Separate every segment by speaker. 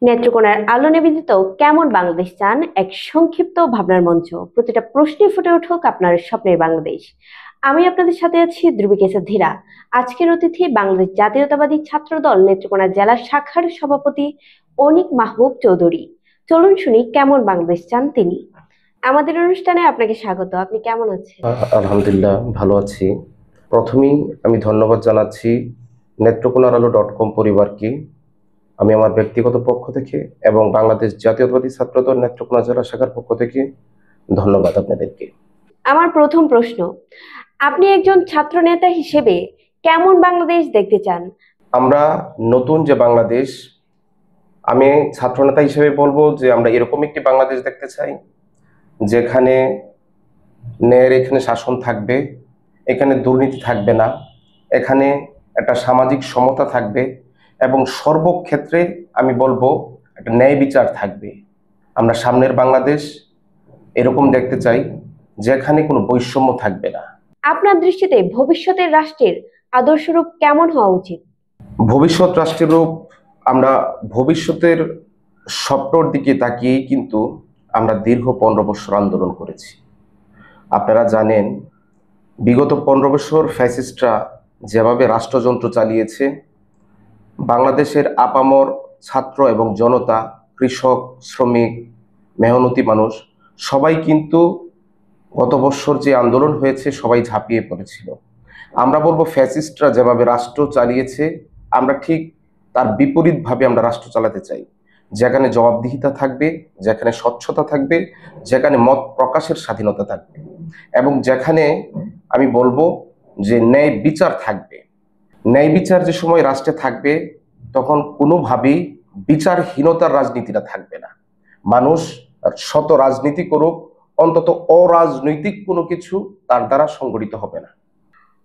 Speaker 1: নেত্রকোনার আলো নিবেদিত কেমন বাংলাদেশ চান, এক সংক্ষিপ্ত ভাবনার মঞ্চ। প্রতিটা প্রশ্নে ফুটে উঠুক আপনার স্বপ্নের বাংলাদেশ। আমি আপনাদের সাথে আছি ধ্রুবিকেশা ধীরা। আজকের অতিথি বাংলাদেশ জাতীয়তাবাদী ছাত্রদল নেত্রকোনা জেলা শাখার সভাপতি অনিক মাহবুব চৌধুরী। চলুন শুনি কেমন বাংলাদেশ চান তিনি। আমাদের অনুষ্ঠানে আপনাকে স্বাগত। আপনি কেমন আছেন?
Speaker 2: আলহামদুলিল্লাহ, ভালো আছি। প্রথমেই আমি ধন্যবাদ জানাচ্ছি নেত্রকোনার আলো.কম পরিবারকে। আমি আমার ব্যক্তিগত পক্ষ থেকে এবং বাংলাদেশ জাতীয়তাবাদী ছাত্রদল নেত্রকোনা জেলা শাখার পক্ষ থেকে ধন্যবাদ আপনাদেরকে।
Speaker 1: আমার প্রথম প্রশ্ন, আপনি একজন ছাত্র নেতা হিসেবে কেমন বাংলাদেশ দেখতে চান?
Speaker 2: আমরা নতুন যে বাংলাদেশ, আমি ছাত্রনেতা হিসেবে বলবো যে আমরা এরকম একটি বাংলাদেশ দেখতে চাই যেখানে এখানে শাসন থাকবে, এখানে দুর্নীতি থাকবে না, এখানে একটা সামাজিক সমতা থাকবে এবং সর্বক্ষেত্রে আমি বলবো একটা ন্যায় বিচার থাকবে। আমরা সামনের বাংলাদেশ এরকম দেখতে চাই যেখানে কোনো বৈষম্য থাকবে না।
Speaker 1: আপনার দৃষ্টিতে ভবিষ্যতের রাষ্ট্রের আদর্শ রূপ কেমন হওয়া উচিত?
Speaker 2: ভবিষ্যৎ রাষ্ট্রের রূপ, আমরা ভবিষ্যতের স্বপ্নর দিকে তাকিয়েই কিন্তু আমরা দীর্ঘ 15 বছর আন্দোলন করেছি। আপনারা জানেন, বিগত 15 বছর ফ্যাসিস্টরা যেভাবে রাষ্ট্রযন্ত্র চালিয়েছে, বাংলাদেশের আপামর ছাত্র এবং জনতা, কৃষক, শ্রমিক, মেহনতি মানুষ সবাই কিন্তু গত বছর যে আন্দোলন হয়েছে সবাই ঝাঁপিয়ে পড়েছিল। আমরা বলবো ফ্যাসিস্টরা যেভাবে রাষ্ট্র চালিয়েছে আমরা ঠিক তার বিপরীতভাবে আমরা রাষ্ট্র চালাতে চাই, যেখানে জবাবদিহিতা থাকবে, যেখানে স্বচ্ছতা থাকবে, যেখানে মত প্রকাশের স্বাধীনতা থাকবে এবং যেখানে আমি বলবো যে ন্যায় বিচার থাকবে। ন্যায় বিচার যে সময় রাষ্ট্রে থাকবে তখন কোনোভাবেই বিচারহীনতার রাজনীতিটা থাকবে না। মানুষ শত রাজনীতি করুক, অন্তত অরাজনৈতিক কোনো কিছু তার দ্বারা সংগঠিত হবে না।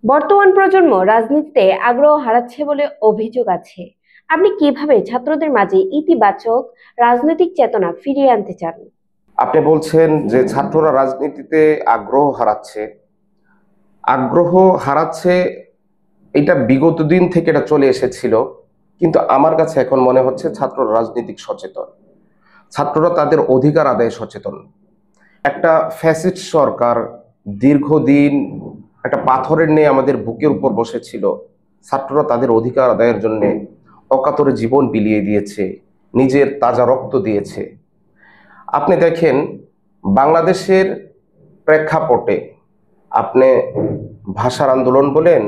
Speaker 1: বর্তমান প্রজন্ম রাজনীতিতে আগ্রহ হারাচ্ছে বলে অভিযোগ আছে। আপনি কিভাবে ছাত্রদের মাঝে ইতিবাচক রাজনৈতিক চেতনা ফিরিয়ে আনতে চান?
Speaker 2: আপনি বলছেন যে ছাত্ররা রাজনীতিতে আগ্রহ হারাচ্ছে। আগ্রহ হারাচ্ছে, এটা বিগত দিন থেকে এটা চলে এসেছিল, কিন্তু আমার কাছে এখন মনে হচ্ছে ছাত্ররা রাজনৈতিক সচেতন, ছাত্ররা তাদের অধিকার আদায়ে সচেতন। একটা ফ্যাসিস্ট সরকার দীর্ঘদিন একটা পাথরের নিয়ে আমাদের বুকের উপর বসেছিল। ছাত্ররা তাদের অধিকার আদায়ের জন্য অকাতরে জীবন বিলিয়ে দিয়েছে, নিজের তাজা রক্ত দিয়েছে। আপনি দেখেন, বাংলাদেশের প্রেক্ষাপটে আপনি ভাষার আন্দোলন বলেন,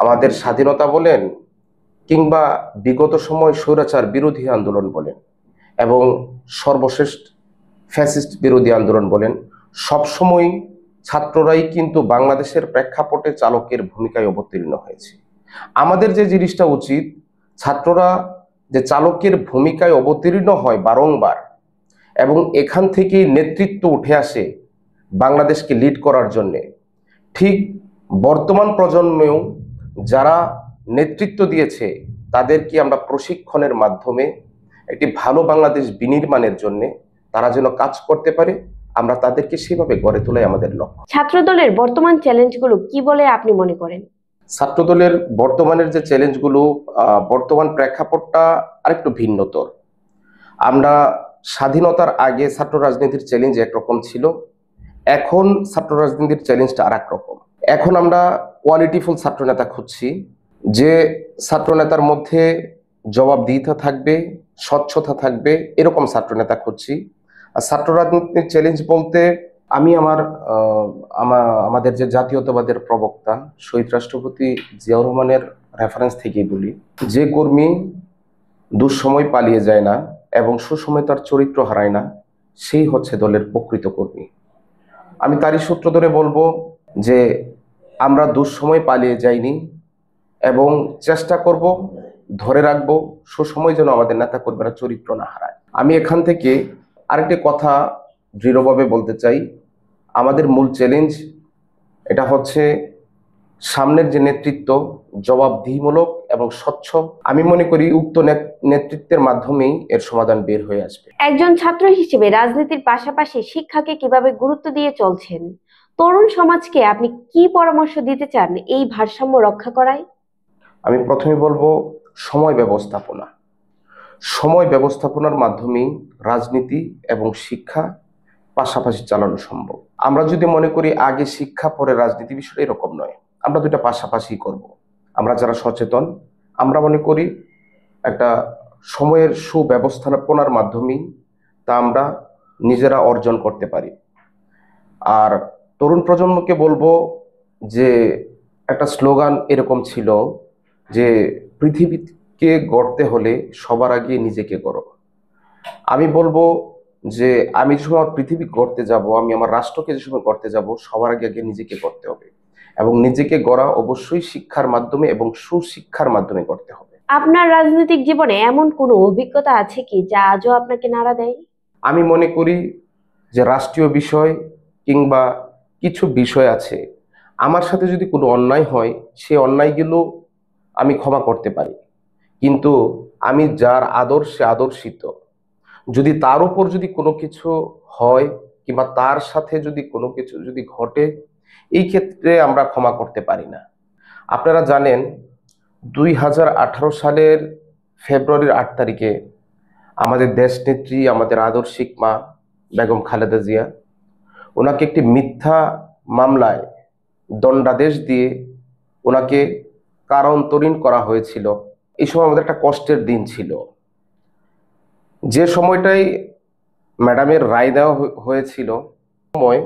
Speaker 2: আমাদের স্বাধীনতা বলেন, কিংবা বিগত সময় স্বৈরাচার বিরোধী আন্দোলন বলেন এবং সর্বশেষ ফ্যাসিস্ট বিরোধী আন্দোলন বলেন, সবসময় ছাত্ররাই কিন্তু বাংলাদেশের প্রেক্ষাপটে চালকের ভূমিকায় অবতীর্ণ হয়েছে। আমাদের যে জিনিসটা উচিত, ছাত্ররা যে চালকের ভূমিকায় অবতীর্ণ হয় বারংবার এবং এখান থেকেই নেতৃত্ব উঠে আসে বাংলাদেশকে লিড করার জন্যে, ঠিক বর্তমান প্রজন্মেও যারা নেতৃত্ব দিয়েছে তাদেরকে আমরা প্রশিক্ষণের মাধ্যমে একটি ভালো বাংলাদেশ বিনির্মাণের জন্য তারা যেন কাজ করতে পারে, আমরা তাদেরকে সেভাবে গড়ে তোলাই আমাদের লক্ষ্য।
Speaker 1: ছাত্রদলের বর্তমান চ্যালেঞ্জগুলো কি বলে আপনি মনে করেন?
Speaker 2: ছাত্রদলের বর্তমানের যে চ্যালেঞ্জগুলো, বর্তমান প্রেক্ষাপটটা আরেকটু ভিন্নতর। আমরা স্বাধীনতার আগে ছাত্র রাজনীতির চ্যালেঞ্জ একরকম ছিল, এখন ছাত্র রাজনীতির চ্যালেঞ্জটা আর এক রকম। এখন আমরা কোয়ালিটিফুল ছাত্রনেতা খুঁজছি, যে ছাত্রনেতার মধ্যে জবাবদিহিতা থাকবে, স্বচ্ছতা থাকবে, এরকম ছাত্রনেতা খুঁজছি। আর ছাত্র রাজনীতির চ্যালেঞ্জ বলতে আমি আমাদের যে জাতীয়তাবাদের প্রবক্তা শহীদ রাষ্ট্রপতি জিয়াউর রহমানের রেফারেন্স থেকেই বলি, যে কর্মী দুঃসময় পালিয়ে যায় না এবং সুসময় তার চরিত্র হারায় না, সেই হচ্ছে দলের প্রকৃত কর্মী। আমি তারই সূত্র ধরে বলবো যে আমরা দুঃসময় পালিয়ে যাইনি এবং চেষ্টা করব, ধরে রাখবো সুসময় যেন আমাদের নেতা কর্মীরা চরিত্র না হারায়। আমি এখান থেকে আরেকটি কথা দৃঢ়ভাবে বলতে চাই, আমাদের মূল চ্যালেঞ্জ এটা হচ্ছে সামনের যে নেতৃত্ব জবাবদিহিমূলক এবং স্বচ্ছ। আমি মনে করি উক্ত নেতৃত্বের মাধ্যমেই এর সমাধান বের হয়ে আসবে।
Speaker 1: একজন ছাত্র হিসেবে রাজনীতির পাশাপাশি শিক্ষাকে কিভাবে গুরুত্ব দিয়ে চলছেন? তরুণ সমাজকে আপনি কি পরামর্শ দিতে চান এই ভারসাম্য রক্ষা করায়?
Speaker 2: আমি প্রথমে বলবো সময় ব্যবস্থাপনা। সময় ব্যবস্থাপনার মাধ্যমেই রাজনীতি এবং শিক্ষা পাশাপাশি চালানো সম্ভব। আমরা যদি মনে করি আগে শিক্ষা পরে রাজনীতি, বিষয়টা এরকম নয়। আমরা দুইটা পাশাপাশি করব। আমরা যারা সচেতন, আমরা মনে করি একটা সময়ের সুব্যবস্থাপনার মাধ্যমেই তা আমরা নিজেরা অর্জন করতে পারি। আর তরুণ প্রজন্মকে বলবো যে একটা স্লোগান এরকম ছিল যে পৃথিবীকে গড়তে হলে সবার আগে নিজেকে গড়ো। আমি বলবো যে আমি যে সময় পৃথিবী গড়তে যাব, আমি আমার রাষ্ট্রকে যে সময় গড়তে যাব, সবার আগে আগে নিজেকে গড়তে হবে এবং নিজেকে গড়া অবশ্যই শিক্ষার মাধ্যমে এবং সুশিক্ষার মাধ্যমে করতে হবে।
Speaker 1: আপনার রাজনৈতিক জীবনে এমন কোনো অভিজ্ঞতা আছে কি যা আজও আপনাকে নাড়া দেয়?
Speaker 2: আমি মনে করি যে রাষ্ট্রীয় বিষয় কিংবা কিছু বিষয় আছে, আমার সাথে যদি কোনো অন্যায় হয়, সে অন্যায়গুলো আমি ক্ষমা করতে পারি, কিন্তু আমি যার আদর্শে আদর্শিত, যদি তার উপর যদি কোনো কিছু হয় কিংবা তার সাথে যদি কোনো কিছু যদি ঘটে, এই ক্ষেত্রে আমরা ক্ষমা করতে পারি না। আপনারা জানেন 2018 সালের ফেব্রুয়ারির 8 তারিখে আমাদের দেশনেত্রী, আমাদের আদর্শিক মা বেগম খালেদা জিয়া, ওনাকে একটি মিথ্যা মামলায় দণ্ডাদেশ দিয়ে ওনাকে কারান্তরীণ করা হয়েছিল। এই সময় আমাদের একটা কষ্টের দিন ছিল। যে সময়টাই ম্যাডামের রায় দেওয়া হয়েছিল, সময়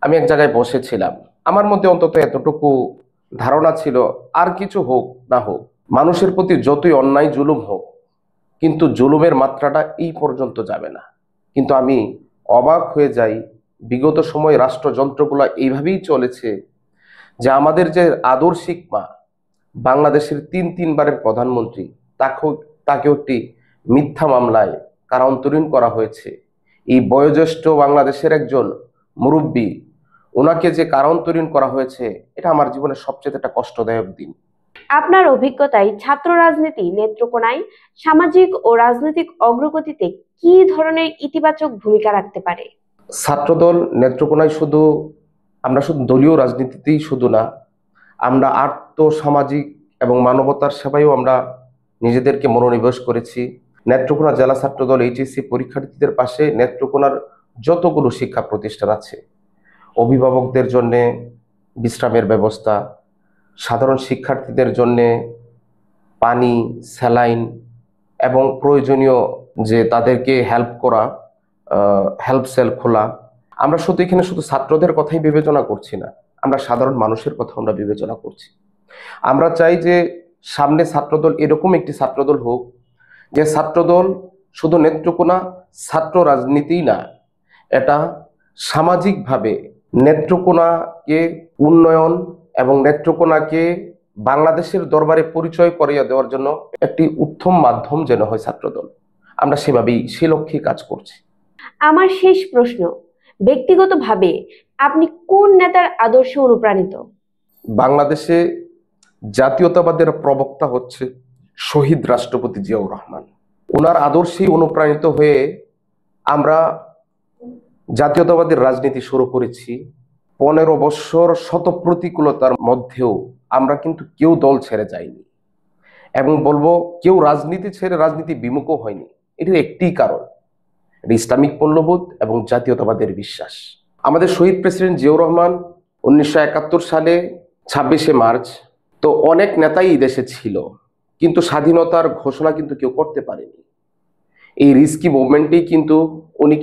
Speaker 2: আমি এক জায়গায় বসেছিলাম। আমার মধ্যে অন্তত এতটুকু ধারণা ছিল, আর কিছু হোক না হোক, মানুষের প্রতি যতই অন্যায় জুলুম হোক, কিন্তু জুলুমের মাত্রাটা এই পর্যন্ত যাবে না। কিন্তু আমি অবাক হয়ে যাই, বিগত সময় রাষ্ট্রযন্ত্রগুলো এইভাবেই চলেছে যে আমাদের যে আদর্শিক মা, বাংলাদেশের তিনবারের প্রধানমন্ত্রী, তাকেও একটি মিথ্যা মামলায় কারান্তরীণ করা হয়েছে। এই বয়োজ্যেষ্ঠ বাংলাদেশের একজন মুরব্বী, ওনাকে যে কারান্তরীণ করা হয়েছে, এটা আমার জীবনের সবচেয়ে একটা কষ্টদায়ক দিন।
Speaker 1: আপনার অভিজ্ঞতায় ছাত্র রাজনীতি নেত্রকোনায় সামাজিক ও রাজনৈতিক অগ্রগতিতে কি ধরনের ইতিবাচক ভূমিকা রাখতে পারে?
Speaker 2: ছাত্রদল নেত্রকোনায় আমরা শুধু দলীয় রাজনীতিতেই শুধু না, আমরা সামাজিক এবং মানবতার সেবায়ও আমরা নিজেদেরকে মনোনিবেশ করেছি। নেত্রকোনা জেলা ছাত্রদল এইচএসসি পরীক্ষার্থীদের পাশে নেত্রকোনার যতগুলো শিক্ষা প্রতিষ্ঠান আছে, অভিভাবকদের জন্য বিশ্রামের ব্যবস্থা, সাধারণ শিক্ষার্থীদের জন্য পানি, স্যালাইন এবং প্রয়োজনীয় যে তাদেরকে হেল্প করা, হেল্প সেল খোলা। আমরা এখানে শুধু ছাত্রদের কথাই বিবেচনা করছি না, আমরা সাধারণ মানুষের কথা আমরা বিবেচনা করছি। আমরা চাই যে সামনে ছাত্রদল এরকম একটি ছাত্রদল হোক, যে ছাত্রদল শুধু নেত্রকোনা ছাত্র রাজনীতি না, এটা সামাজিকভাবে নেত্রকোনাকে উন্নয়ন এবং নেত্রকোনাকে বাংলাদেশের দরবারে পরিচয় করিয়ে দেওয়ার জন্য একটি উত্তম মাধ্যম যেন হয় ছাত্রদল। আমরা সে লক্ষ্যে কাজ করছি।
Speaker 1: আমার শেষ প্রশ্ন, ব্যক্তিগতভাবে আপনি কোন নেতার আদর্শে অনুপ্রাণিত?
Speaker 2: বাংলাদেশে জাতীয়তাবাদের প্রবক্তা হচ্ছে শহীদ রাষ্ট্রপতি জিয়াউর রহমান। ওনার আদর্শেই অনুপ্রাণিত হয়ে আমরা জাতীয়তাবাদের রাজনীতি শুরু করেছি। 15 বছর শত প্রতিকূলতার মধ্যেও আমরা কিন্তু কেউ দল ছেড়ে যাইনি, এবং বলবো কেউ রাজনীতি ছেড়ে রাজনীতি বিমুখও হয়নি। এটির একটিই কারণ, এটা ইসলামিক মূল্যবোধ এবং জাতীয়তাবাদের বিশ্বাস। আমাদের শহীদ প্রেসিডেন্ট জিয়াউর রহমান 1971 সালে 26শে মার্চ, তো অনেক নেতাই এই দেশে ছিল, কিন্তু স্বাধীনতার ঘোষণা কিন্তু কেউ করতে পারেনি। এই রিস্কি মুভমেন্টেই কিন্তু উনি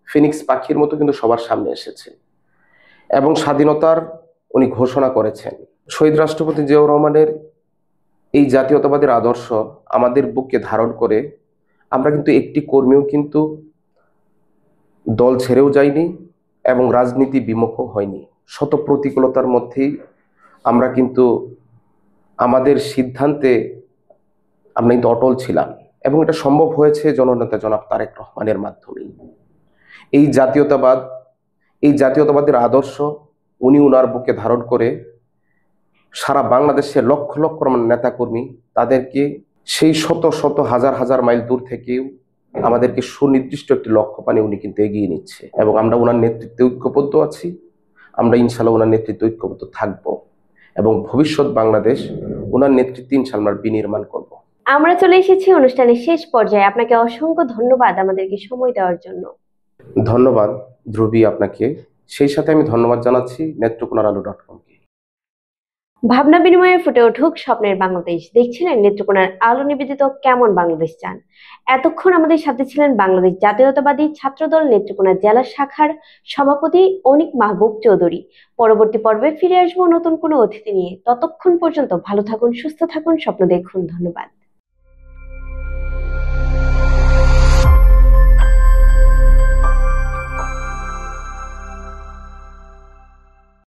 Speaker 2: ফিনিক্স পাখির মতো কিন্তু সবার সামনে এসেছে এবং স্বাধীনতার উনি ঘোষণা করেছেন। শহীদ রাষ্ট্রপতি জিয়াউর রহমানের এই জাতীয়তাবাদের আদর্শ আমাদের বুকে ধারণ করে আমরা কিন্তু একটি কর্মীও কিন্তু দল ছেড়েও যায়নি এবং রাজনীতি বিমুখও হয়নি। শত প্রতিকূলতার মধ্যেই আমরা কিন্তু আমাদের সিদ্ধান্তে আমরা কিন্তু অটল ছিলাম, এবং এটা সম্ভব হয়েছে জননেতা জনাব তারেক রহমানের মাধ্যমেই। এই জাতীয়তাবাদের আদর্শ উনি উনার বুকে ধারণ করে সারা বাংলাদেশের লক্ষ লক্ষ নেতাকর্মী, তাদেরকে সেই শত শত হাজার হাজার মাইল দূর থেকেও আমাদেরকে সুনির্দিষ্ট একটি লক্ষ্য পানে উনি কিন্তু এগিয়ে নিচ্ছে, এবং আমরা ওনার নেতৃত্বে ঐক্যবদ্ধ আছি। আমরা ইনশাল্লাহ ওনার নেতৃত্বে ঐক্যবদ্ধ থাকবো এবং ভবিষ্যৎ বাংলাদেশ ওনার নেতৃত্বে ইনশাল্লাহ বিনির্মাণ করব।
Speaker 1: আমরা চলে এসেছি অনুষ্ঠানের শেষ পর্যায়ে। আপনাকে অসংখ্য ধন্যবাদ আমাদেরকে সময় দেওয়ার জন্য।
Speaker 2: ধন্যবাদ ধ্রুবী আপনাকে। সেই সাথে আমি ধন্যবাদ জানাচ্ছি নেত্রকোনার আলো.com কে।
Speaker 1: ভাবনা বিনিময়ে ফুটে উঠুক স্বপ্নের বাংলাদেশ। দেখছিলেন নেত্রকোনার আলো নিবেদিত কেমন বাংলাদেশ চান। এতক্ষণ আমাদের সাথে ছিলেন বাংলাদেশ জাতীয়তাবাদী ছাত্রদল নেত্রকোনা জেলা শাখার সভাপতি অনিক মাহবুব চৌধুরী। পরবর্তী পর্বে ফিরে আসবো নতুন কোনো অতিথি নিয়ে। ততক্ষণ পর্যন্ত ভালো থাকুন, সুস্থ থাকুন, স্বপ্ন দেখুন। ধন্যবাদ।